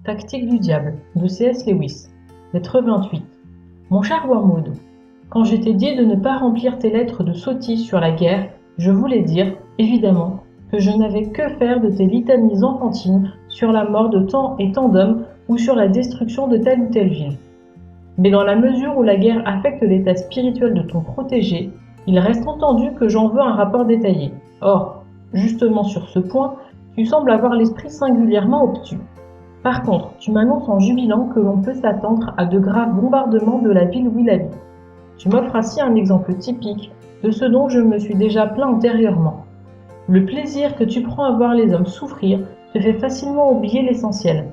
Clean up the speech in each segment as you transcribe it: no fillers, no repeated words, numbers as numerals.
Tactique du diable de C.S. Lewis. Lettre 28. Mon cher Wormwood, quand je t'ai dit de ne pas remplir tes lettres de sottises sur la guerre, je voulais dire, évidemment, que je n'avais que faire de tes litanies enfantines sur la mort de tant et tant d'hommes ou sur la destruction de telle ou telle ville. Mais dans la mesure où la guerre affecte l'état spirituel de ton protégé, il reste entendu que j'en veux un rapport détaillé. Or, justement sur ce point, tu sembles avoir l'esprit singulièrement obtus. Par contre, tu m'annonces en jubilant que l'on peut s'attendre à de graves bombardements de la ville où il habite. Tu m'offres ainsi un exemple typique de ce dont je me suis déjà plaint antérieurement. Le plaisir que tu prends à voir les hommes souffrir te fait facilement oublier l'essentiel.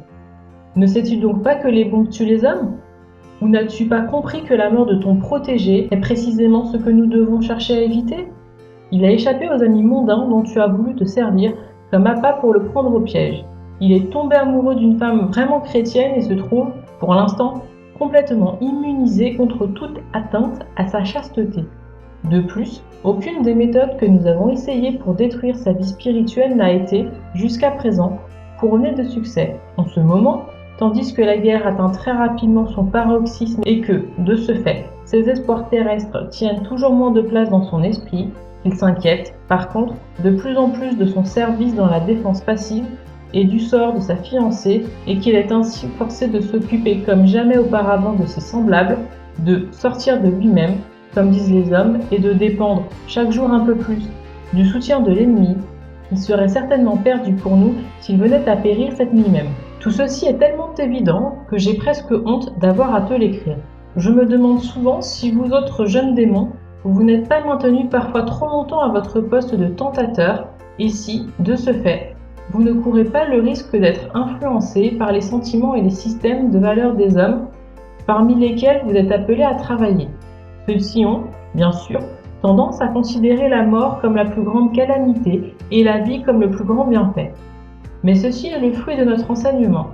Ne sais-tu donc pas que les bombes tuent les hommes ? Ou n'as-tu pas compris que la mort de ton protégé est précisément ce que nous devons chercher à éviter ? Il a échappé aux amis mondains dont tu as voulu te servir comme appât pour le prendre au piège. Il est tombé amoureux d'une femme vraiment chrétienne et se trouve, pour l'instant, complètement immunisé contre toute atteinte à sa chasteté. De plus, aucune des méthodes que nous avons essayées pour détruire sa vie spirituelle n'a été, jusqu'à présent, couronnée de succès. En ce moment, tandis que la guerre atteint très rapidement son paroxysme et que, de ce fait, ses espoirs terrestres tiennent toujours moins de place dans son esprit, il s'inquiète, par contre, de plus en plus de son service dans la défense passive et du sort de sa fiancée, et qu'il est ainsi forcé de s'occuper comme jamais auparavant de ses semblables, de sortir de lui-même, comme disent les hommes, et de dépendre, chaque jour un peu plus, du soutien de l'ennemi. Il serait certainement perdu pour nous s'il venait à périr cette nuit même. Tout ceci est tellement évident que j'ai presque honte d'avoir à te l'écrire. Je me demande souvent si vous autres jeunes démons, vous n'êtes pas maintenus parfois trop longtemps à votre poste de tentateur, et si, de ce fait, vous ne courez pas le risque d'être influencé par les sentiments et les systèmes de valeurs des hommes parmi lesquels vous êtes appelés à travailler. Ceux-ci ont, bien sûr, tendance à considérer la mort comme la plus grande calamité et la vie comme le plus grand bienfait. Mais ceci est le fruit de notre enseignement.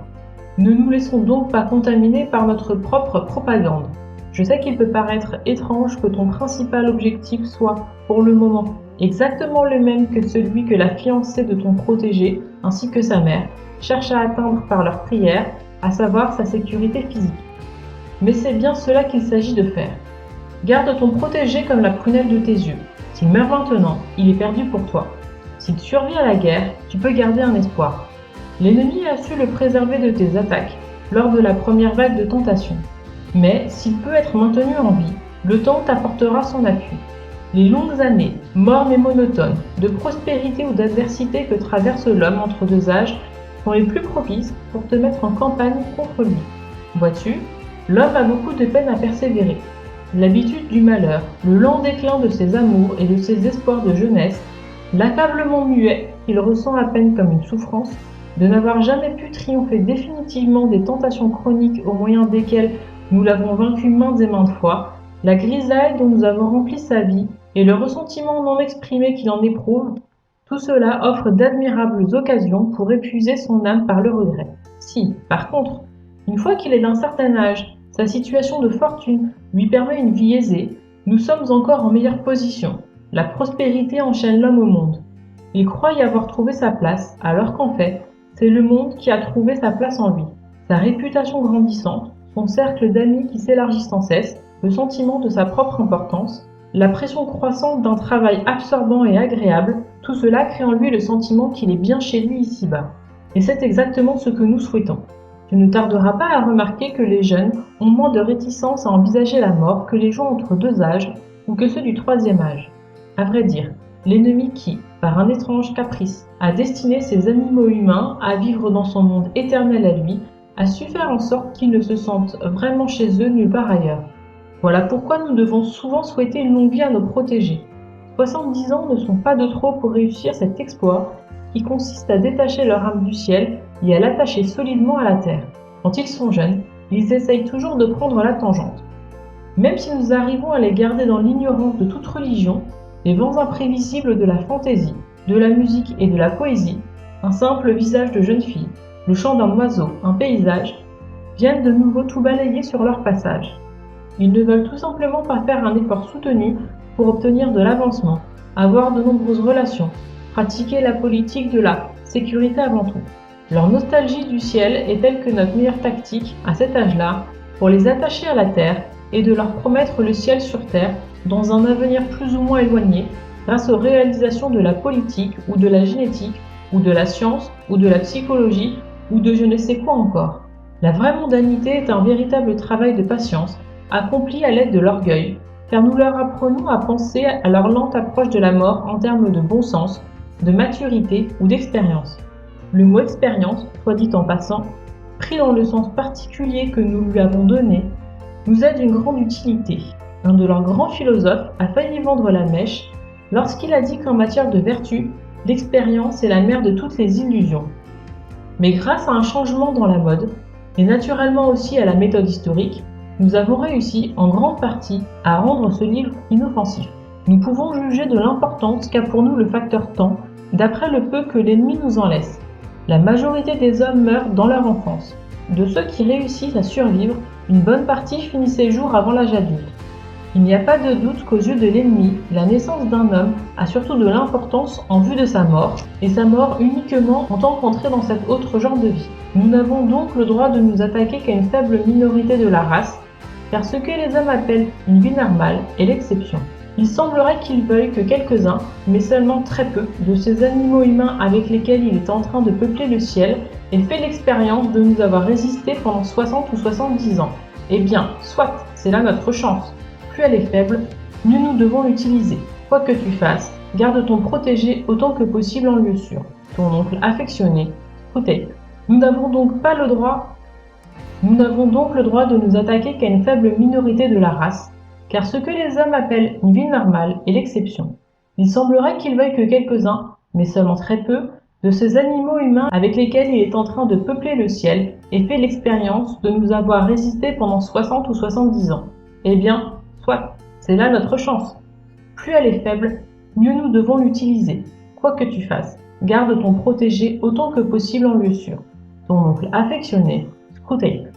Ne nous laissons donc pas contaminer par notre propre propagande. Je sais qu'il peut paraître étrange que ton principal objectif soit, pour le moment, exactement le même que celui que la fiancée de ton protégé, ainsi que sa mère, cherchent à atteindre par leurs prières, à savoir sa sécurité physique. Mais c'est bien cela qu'il s'agit de faire. Garde ton protégé comme la prunelle de tes yeux. S'il meurt maintenant, il est perdu pour toi. S'il survit à la guerre, tu peux garder un espoir. L'ennemi a su le préserver de tes attaques lors de la première vague de tentation. Mais s'il peut être maintenu en vie, le temps t'apportera son appui. Les longues années, mornes et monotones, de prospérité ou d'adversité que traverse l'homme entre deux âges sont les plus propices pour te mettre en campagne contre lui. Vois-tu, l'homme a beaucoup de peine à persévérer. L'habitude du malheur, le lent déclin de ses amours et de ses espoirs de jeunesse, l'accablement muet qu'il ressent à peine comme une souffrance, de n'avoir jamais pu triompher définitivement des tentations chroniques au moyen desquelles nous l'avons vaincu maintes et maintes fois, la grisaille dont nous avons rempli sa vie et le ressentiment non exprimé qu'il en éprouve, tout cela offre d'admirables occasions pour épuiser son âme par le regret. Si, par contre, une fois qu'il est d'un certain âge, sa situation de fortune lui permet une vie aisée, nous sommes encore en meilleure position. La prospérité enchaîne l'homme au monde. Il croit y avoir trouvé sa place, alors qu'en fait, c'est le monde qui a trouvé sa place en lui. Sa réputation grandissante, son cercle d'amis qui s'élargit sans cesse, le sentiment de sa propre importance, la pression croissante d'un travail absorbant et agréable, tout cela crée en lui le sentiment qu'il est bien chez lui ici-bas. Et c'est exactement ce que nous souhaitons. Tu ne tarderas pas à remarquer que les jeunes ont moins de réticence à envisager la mort que les gens entre deux âges ou que ceux du troisième âge. À vrai dire, l'ennemi qui, par un étrange caprice, a destiné ces animaux humains à vivre dans son monde éternel à lui, a su faire en sorte qu'ils ne se sentent vraiment chez eux nulle part ailleurs. Voilà pourquoi nous devons souvent souhaiter une longue vie à nos protégés. 70 ans ne sont pas de trop pour réussir cet exploit qui consiste à détacher leur âme du ciel et à l'attacher solidement à la terre. Quand ils sont jeunes, ils essayent toujours de prendre la tangente. Même si nous arrivons à les garder dans l'ignorance de toute religion, les vents imprévisibles de la fantaisie, de la musique et de la poésie, un simple visage de jeune fille, le chant d'un oiseau, un paysage, viennent de nouveau tout balayer sur leur passage. Ils ne veulent tout simplement pas faire un effort soutenu pour obtenir de l'avancement, avoir de nombreuses relations, pratiquer la politique de la sécurité avant tout. Leur nostalgie du ciel est telle que notre meilleure tactique, à cet âge-là, pour les attacher à la terre, est de leur promettre le ciel sur terre dans un avenir plus ou moins éloigné, grâce aux réalisations de la politique ou de la génétique ou de la science ou de la psychologie ou de je ne sais quoi encore. La vraie mondanité est un véritable travail de patience, accompli à l'aide de l'orgueil, car nous leur apprenons à penser à leur lente approche de la mort en termes de bon sens, de maturité ou d'expérience. Le mot expérience, soit dit en passant, pris dans le sens particulier que nous lui avons donné, nous a d'une grande utilité. Un de leurs grands philosophes a failli vendre la mèche lorsqu'il a dit qu'en matière de vertu, l'expérience est la mère de toutes les illusions. Mais grâce à un changement dans la mode, et naturellement aussi à la méthode historique, nous avons réussi en grande partie à rendre ce livre inoffensif. Nous pouvons juger de l'importance qu'a pour nous le facteur temps, d'après le peu que l'ennemi nous en laisse. La majorité des hommes meurent dans leur enfance. De ceux qui réussissent à survivre, une bonne partie finit ses jours avant l'âge adulte. Il n'y a pas de doute qu'aux yeux de l'ennemi, la naissance d'un homme a surtout de l'importance en vue de sa mort, et sa mort uniquement en tant qu'entrée dans cet autre genre de vie. Nous n'avons donc le droit de nous attaquer qu'à une faible minorité de la race, car ce que les hommes appellent une vie normale est l'exception. Il semblerait qu'ils veuillent que quelques-uns, mais seulement très peu, de ces animaux humains avec lesquels il est en train de peupler le ciel aient fait l'expérience de nous avoir résisté pendant 60 ou 70 ans. Eh bien, soit, c'est là notre chance. Plus elle est faible, mieux nous devons l'utiliser. Quoi que tu fasses, garde ton protégé autant que possible en lieu sûr. Ton oncle affectionné, Screwtape. Nous n'avons donc le droit de nous attaquer qu'à une faible minorité de la race, car ce que les hommes appellent une vie normale est l'exception. Il semblerait qu'ils veuillent que quelques-uns, mais seulement très peu, de ces animaux humains avec lesquels il est en train de peupler le ciel aient fait l'expérience de nous avoir résisté pendant 60 ou 70 ans. Eh bien, soit, c'est là notre chance. Plus elle est faible, mieux nous devons l'utiliser. Quoi que tu fasses, garde ton protégé autant que possible en lieu sûr. Ton oncle affectionné, Screwtape.